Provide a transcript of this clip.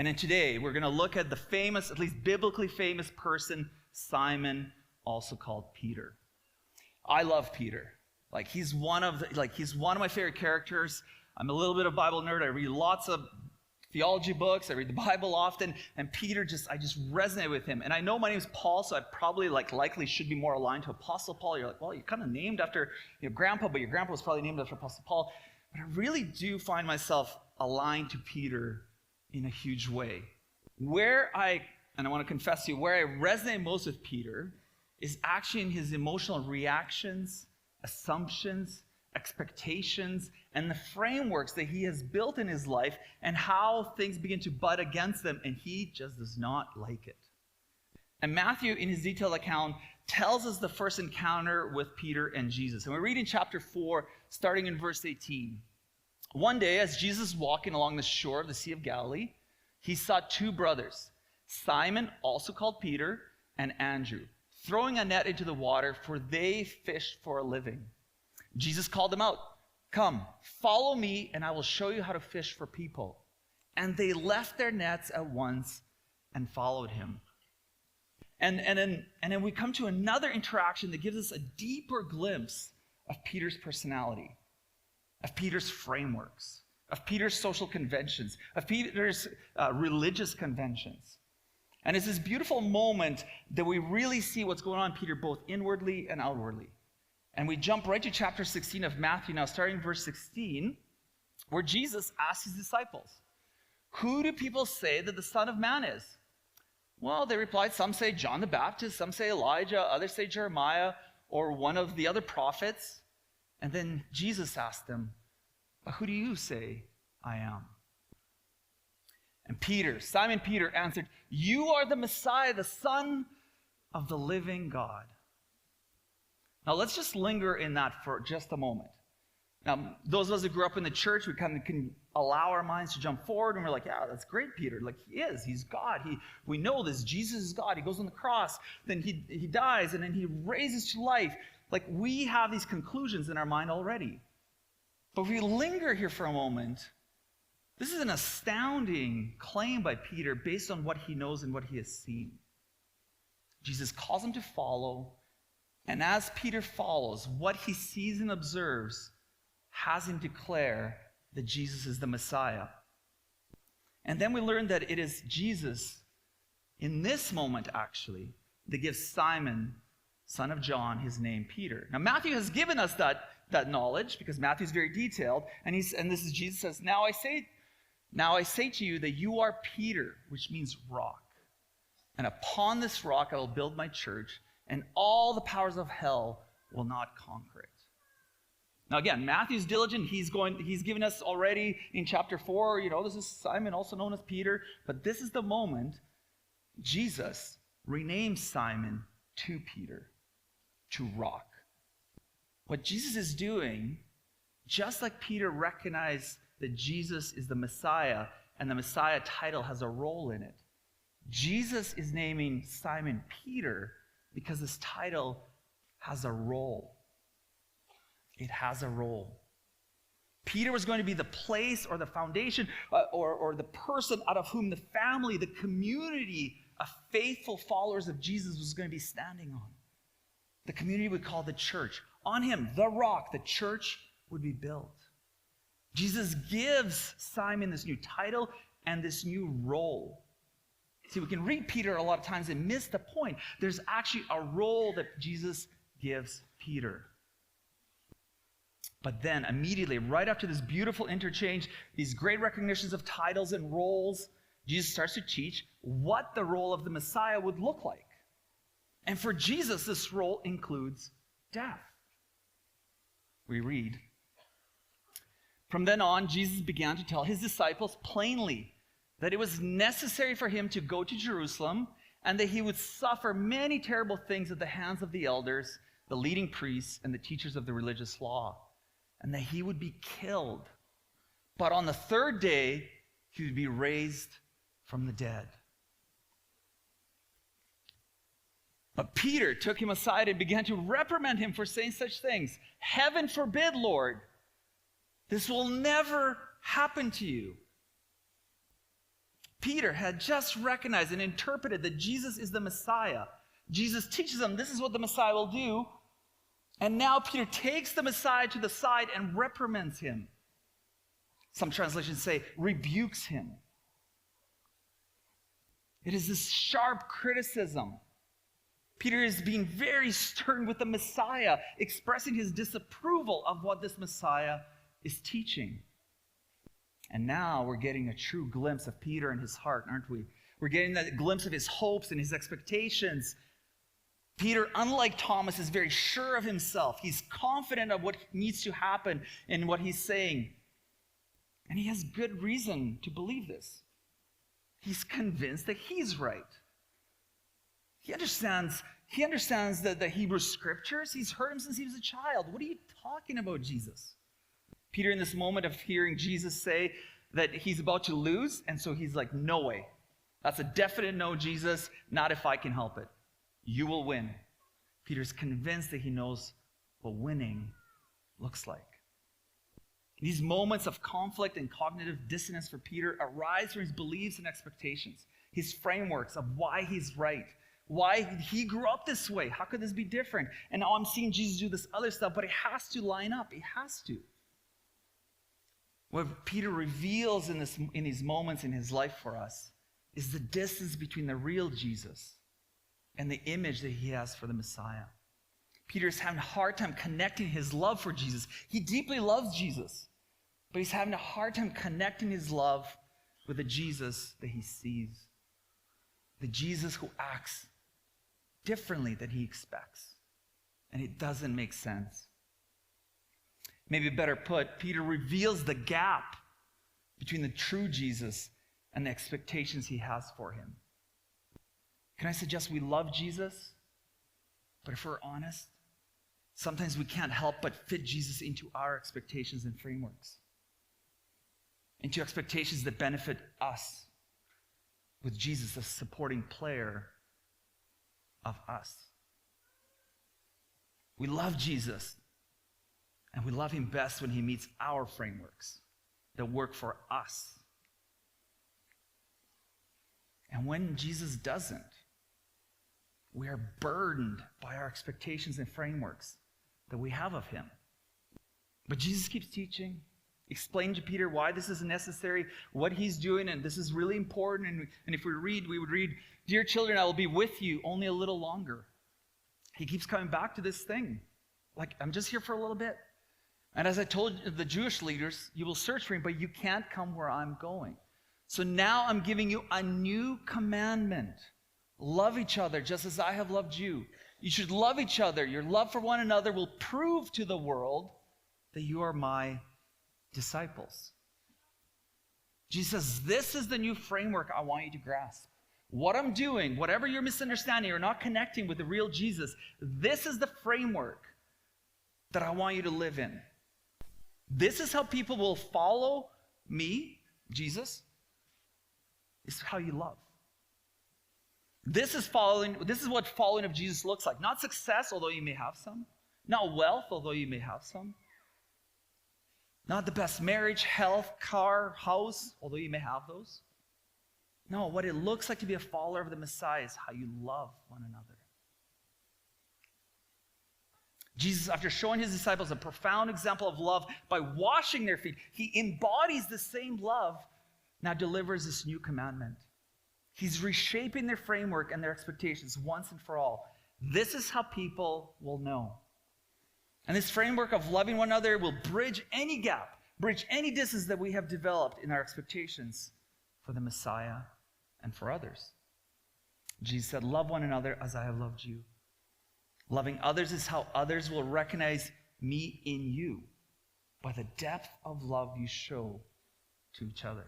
And then today, we're going to look at the famous, at least biblically famous person, Simon, also called Peter. I love Peter. He's one of my favorite characters. I'm a little bit of a Bible nerd. I read lots of theology books. I read the Bible often. And Peter, I just resonate with him. And I know my name is Paul, so I probably likely should be more aligned to Apostle Paul. You're like, well, you're kind of named after your grandpa, but your grandpa was probably named after Apostle Paul. But I really do find myself aligned to Peter in a huge way. And I want to confess to you, where I resonate most with Peter is actually in his emotional reactions, assumptions, expectations, and the frameworks that he has built in his life and how things begin to butt against them, and he just does not like it. And Matthew, in his detailed account, tells us the first encounter with Peter and Jesus. And we read in chapter 4, starting in verse 18. One day, as Jesus was walking along the shore of the Sea of Galilee, he saw two brothers, Simon, also called Peter, and Andrew, throwing a net into the water, for they fished for a living. Jesus called them out. Come, follow me, and I will show you how to fish for people. And they left their nets at once and followed him. And then we come to another interaction that gives us a deeper glimpse of Peter's personality, of Peter's frameworks, of Peter's social conventions, of Peter's religious conventions. And it's this beautiful moment that we really see what's going on in Peter both inwardly and outwardly. And we jump right to chapter 16 of Matthew now, starting in verse 16, where Jesus asks his disciples, "Who do people say that the Son of Man is?" Well, they replied, some say John the Baptist, some say Elijah, others say Jeremiah, or one of the other prophets. And then Jesus asked them, "But who do you say I am?" And Simon Peter answered, "You are the Messiah, the Son of the living God." Now let's just linger in that for just a moment. Now, those of us who grew up in the church, we kind of can allow our minds to jump forward, and we're like, yeah, that's great, Peter. He's God. We know this. Jesus is God. He goes on the cross, then he dies, and then he raises to life. We have these conclusions in our mind already. But if we linger here for a moment, this is an astounding claim by Peter based on what he knows and what he has seen. Jesus calls him to follow, and as Peter follows, what he sees and observes has him declare that Jesus is the Messiah. And then we learn that it is Jesus, in this moment actually, that gives Simon, son of John, his name Peter. Now Matthew has given us that knowledge because Matthew is very detailed, and this is Jesus says, Now I say to you that you are Peter, which means rock. And upon this rock I will build my church, and all the powers of hell will not conquer it. Now again, Matthew's diligent. He's given us already in chapter 4, this is Simon, also known as Peter. But this is the moment Jesus renames Simon to Peter, to rock. What Jesus is doing, just like Peter recognized that Jesus is the Messiah, and the Messiah title has a role in it, Jesus is naming Simon Peter because this title has a role. It has a role. Peter was going to be the place or the foundation or the person out of whom the family, the community of faithful followers of Jesus was going to be standing on. The community we call the church. On him, the rock, the church would be built. Jesus gives Simon this new title and this new role. See, we can read Peter a lot of times and miss the point. There's actually a role that Jesus gives Peter. But then immediately, right after this beautiful interchange, these great recognitions of titles and roles, Jesus starts to teach what the role of the Messiah would look like. And for Jesus, this role includes death. We read, "From then on, Jesus began to tell his disciples plainly that it was necessary for him to go to Jerusalem and that he would suffer many terrible things at the hands of the elders, the leading priests, and the teachers of the religious law, and that he would be killed. But on the third day, he would be raised from the dead." But Peter took him aside and began to reprimand him for saying such things. "Heaven forbid, Lord. This will never happen to you." Peter had just recognized and interpreted that Jesus is the Messiah. Jesus teaches them this is what the Messiah will do. And now Peter takes the Messiah to the side and reprimands him. Some translations say rebukes him. It is this sharp criticism. Peter is being very stern with the Messiah, expressing his disapproval of what this Messiah is teaching. And now we're getting a true glimpse of Peter and his heart, aren't we? We're getting that glimpse of his hopes and his expectations. Peter, unlike Thomas, is very sure of himself. He's confident of what needs to happen in what he's saying. And he has good reason to believe this. He's convinced that he's right. He understands the Hebrew scriptures. He's heard them since he was a child. What are you talking about, Jesus? Peter, in this moment of hearing Jesus say that he's about to lose, and so he's like, no way. That's a definite no, Jesus. Not if I can help it. You will win. Peter's convinced that he knows what winning looks like. These moments of conflict and cognitive dissonance for Peter arise from his beliefs and expectations, his frameworks of why he's right, why he grew up this way. How could this be different? And now I'm seeing Jesus do this other stuff, but it has to line up. It has to. What Peter reveals in these moments in his life for us is the distance between the real Jesus and the image that he has for the Messiah. Peter's having a hard time connecting his love for Jesus. He deeply loves Jesus, but he's having a hard time connecting his love with the Jesus that he sees. The Jesus who acts differently than he expects. And it doesn't make sense. Maybe better put, Peter reveals the gap between the true Jesus and the expectations he has for him. Can I suggest we love Jesus? But if we're honest, sometimes we can't help but fit Jesus into our expectations and frameworks. Into expectations that benefit us, with Jesus a supporting player of us. We love Jesus, and we love him best when he meets our frameworks that work for us. And when Jesus doesn't, we are burdened by our expectations and frameworks that we have of him. But Jesus keeps teaching, explaining to Peter why this is necessary, what he's doing, and this is really important. And if we would read, "Dear children, I will be with you only a little longer." He keeps coming back to this thing. Like, I'm just here for a little bit. And as I told the Jewish leaders, you will search for me, but you can't come where I'm going. So now I'm giving you a new commandment. Love each other just as I have loved you. You should love each other. Your love for one another will prove to the world that you are my disciples. Jesus says, this is the new framework I want you to grasp. What I'm doing, whatever you're misunderstanding or not connecting with the real Jesus, this is the framework that I want you to live in. This is how people will follow me, Jesus. This is how you love. This is what following of Jesus looks like. Not success, although you may have some. Not wealth, although you may have some. Not the best marriage, health, car, house, although you may have those. No, what it looks like to be a follower of the Messiah is how you love one another. Jesus, after showing his disciples a profound example of love by washing their feet, he embodies the same love, now delivers this new commandment. He's reshaping their framework and their expectations once and for all. This is how people will know. And this framework of loving one another will bridge any gap, bridge any distance that we have developed in our expectations for the Messiah and for others. Jesus said, love one another as I have loved you. Loving others is how others will recognize me in you by the depth of love you show to each other.